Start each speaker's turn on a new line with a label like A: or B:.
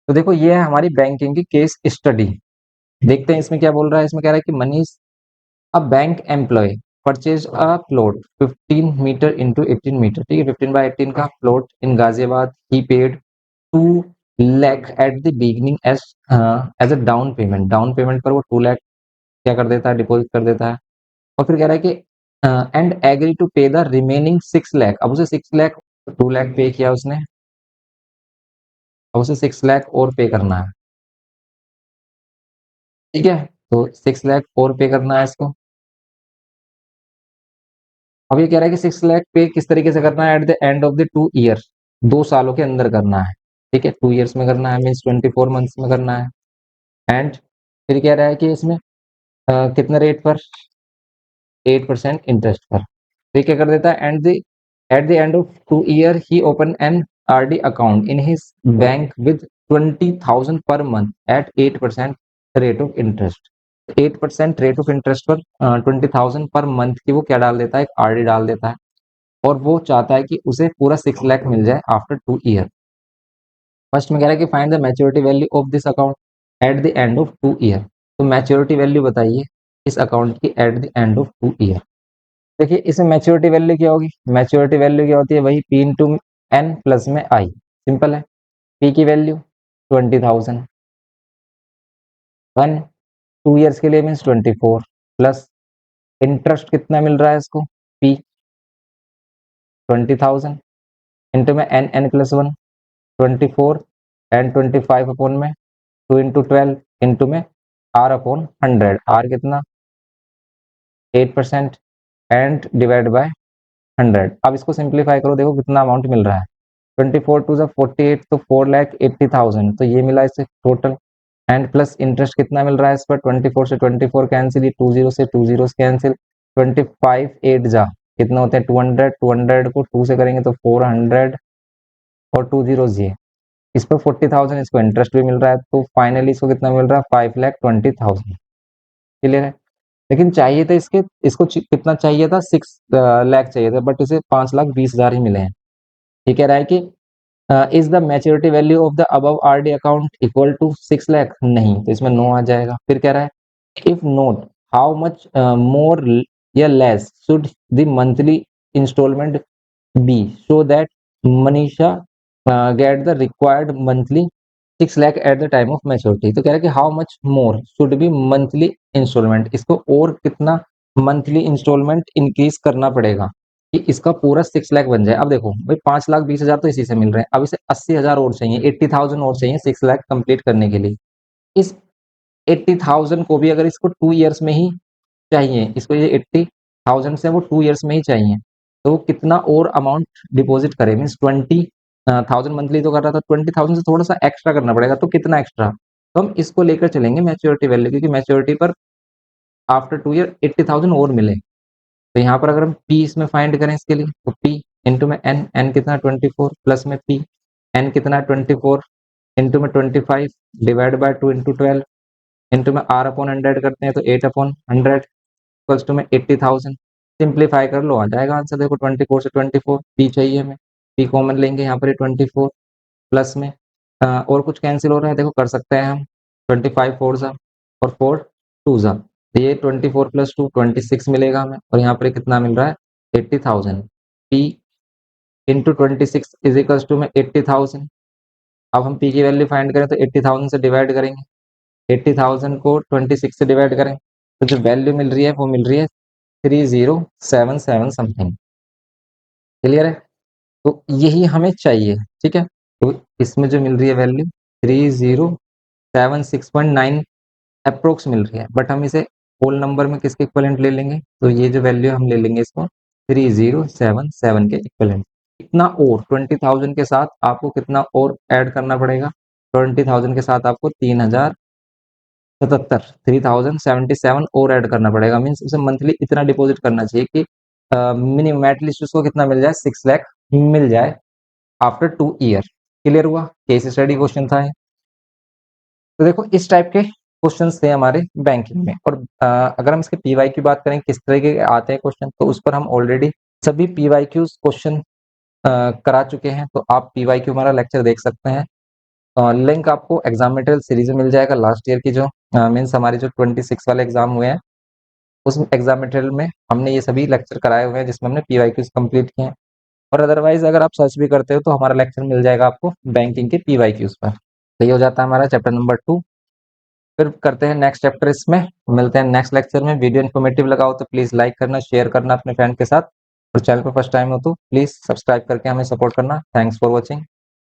A: तो देखो ये है हमारी बैंकिंग की केस स्टडी। देखते हैं इसमें क्या बोल रहा है। इसमें कह रहा है कि Manish a bank employ purchase a plot 15 meter into 18 meter, ठीक है, 15 by 18 का plot in Ghaziabad. He paid 2 lakh at the beginning as as a down payment. Down payment पर वो 2 लाख क्या कर देता है, डिपॉजिट कर देता है। और फिर कह रहा है कि एंड एग्री टू पे द रिमेनिंग 6 लाख। अब उसे 6 लाख, 2 लाख पे किया उसने, अब उसे 6 लाख और पे करना है, ठीक है। तो 6 लाख और पे करना है इसको। अब ये कह रहा है कि 6 लाख पे किस तरीके से करना है, at the end of the 2 year, 2 सालों के अंदर करना है, ठीक है। 2 ईयर्स में करना है, मीन्स 24 मंथ्स में करना है। एंड फिर कह रहा है कि इसमें कितने रेट पर, 8% इंटरेस्ट पर। तो क्या कर देता है, at the end of 2 year ही open an RD account in his bank with 20,000 per month at 8% rate of interest. 8% rate of interest पर 20,000 पर मंथ की वो क्या डाल देता है, एक आरडी डाल देता है। और वो चाहता है कि उसे पूरा 6 लाख मिल जाए आफ्टर 2 ईयर। फर्स्ट में कह रहा है कि find the maturity value of this account eight the end of 2 year. तो मैच्योरिटी वैल्यू बताइए इस अकाउंट की eight the end of 2 year. देखिए इसमें मैच्योरिटी वैल्यू क्या होगी, मैच्योरिटी वैल्यू क्या होती है, वही पी इंटू एन प्लस में आई, सिंपल है। पी की वैल्यू 20,000, वन 2 ईयर्स के लिए मीन्स 24, प्लस इंटरेस्ट कितना मिल रहा है इसको, पी 20,000 इंटू में n, n plus one 24 and 25 upon में 2 इंटू 12 इंटू में आर अपॉन 100, आर कितना 8% एंड डिवाइड बाय 100। अब इसको सिंप्लीफाई करो, देखो कितना अमाउंट मिल रहा है। 24 टू 48, तो 4,80,000, तो ये मिला इससे टोटल। एंड प्लस इंटरेस्ट कितना मिल रहा है इस पर, 24 से 24 कैंसिल, ये 20 से 20 कैंसिल, 25 8 जा कितना होते हैं 200, 200 को 2 से करेंगे तो 400 और 2 ये इस पर 40,000, इसको इंटरेस्ट भी मिल रहा है, तो फाइनली इसको कितना मिल रहा है 5,20,000। क्लियर है। लेकिन चाहिए था इसको कितना चाहिए था, 6 लाख चाहिए था, बट इसे 5,20,000 ही मिले हैं। ये कह रहा है कि is the maturity value of the above RD account equal to 6 lakh, नहीं, तो इसमें नो आ जाएगा। फिर कह रहा है if not how much more या less should the monthly installment be so that Manisha get the required monthly 6 lakh at the time of maturity. तो कह रहा है कि how much more should be monthly installment, इसको और कितना मंथली इंस्टॉलमेंट इंक्रीज करना पड़ेगा कि इसका पूरा 6 लाख बन जाए। अब देखो भाई 5,20,000 तो इसी से मिल रहे हैं, अब इसे 80,000 और चाहिए, 80,000 और चाहिए 6 लाख कंप्लीट करने के लिए। इस 80,000 को भी अगर इसको 2 ईयर्स में ही चाहिए, इसको ये 80,000 से वो 2 ईयर्स में ही चाहिए, तो कितना और अमाउंट डिपॉजिट करे, मीन्स 20,000 मंथली तो कर रहा था, 20,000 से थोड़ा सा एक्स्ट्रा करना पड़ेगा। तो कितना एक्स्ट्रा, तो हम इसको लेकर चलेंगे मैच्योरिटी वैल्यू, क्योंकि मैच्योरिटी पर आफ्टर 2 ईयर 80,000 और मिले। तो यहाँ पर अगर हम पी इसमें फाइंड करें इसके लिए, तो पी इंटू में एन, एन कितना 24 प्लस में पी, एन कितना 24 इंटू में 25 डिवाइड बाय 2 इंटू 12 इंटू में आर अपॉन 100 करते हैं तो 8/100 इक्वल्स टू में 80,000। सिंप्लीफाई कर लो, आ जाएगा आंसर। देखो 24 से 24 पी चाहिए हमें, पी कॉमन लेंगे यहाँ पर, ये 24 प्लस में और कुछ कैंसिल हो रहा है, देखो कर सकते हैं हम, 25 4 जा और 4 2 जा, तो ये 24 प्लस 2 26 मिलेगा हमें, और यहाँ पर कितना मिल रहा है 80,000। P into 26 is equals to में 80,000। अब हम पी की वैल्यू फाइंड करें तो 80,000 से डिवाइड करेंगे, 80,000 को 26 से डिवाइड करें तो जो वैल्यू मिल रही है वो मिल रही है 3077 समथिंग। क्लियर है। तो यही हमें चाहिए, ठीक है। तो इसमें जो मिल रही है वैल्यू 3076.9 अप्रोक्स मिल रही है, बट हम इसे होल नंबर में किसके इक्वलेंट ले लेंगे, तो ये जो वैल्यू हम ले लेंगे इसको 3077 के इक्वलेंट। कितना और 20,000 के साथ आपको कितना और ऐड करना पड़ेगा, 20,000 के साथ आपको 3,077 3077 और ऐड करना पड़ेगा, मीन्स उसे मंथली इतना डिपॉजिट करना चाहिए कि मिनिमम एटलीस्ट उसको कितना मिल जाए, 6 लाख मिल जाए आफ्टर 2 ईयर। क्लियर हुआ, केस स्टडी क्वेश्चन था ये। तो देखो इस टाइप के क्वेश्चंस थे हमारे बैंकिंग में। और अगर हम इसके पीवाई की बात करें किस तरीके के आते हैं क्वेश्चन, तो उस पर हम ऑलरेडी सभी पीवाई क्यू क्वेश्चन करा चुके हैं, तो आप पीवाई क्यू हमारा लेक्चर देख सकते हैं। लिंक आपको एग्जाम मटेरियल सीरीज में मिल जाएगा। लास्ट ईयर की जो मीन्स हमारे जो 26 वाले एग्जाम हुए हैं उस एग्जाम मटेरियल में हमने ये सभी लेक्चर कराए हुए हैं जिसमें हमने पीवाईक्यूज कंप्लीट किए हैं। और अदरवाइज अगर आप सर्च भी करते हो तो हमारा लेक्चर मिल जाएगा आपको बैंकिंग के पीवाईक्यूज पर। तो ये हो जाता है हमारा चैप्टर नंबर 2। फिर करते हैं नेक्स्ट चैप्टर इसमें। मिलते हैं नेक्स्ट लेक्चर में। वीडियो इन्फॉर्मेटिव लगा हो तो प्लीज लाइक करना, शेयर करना अपने फ्रेंड के साथ, और चैनल पर फर्स्ट टाइम हो तो प्लीज सब्सक्राइब करके हमें सपोर्ट करना। Thanks for watching.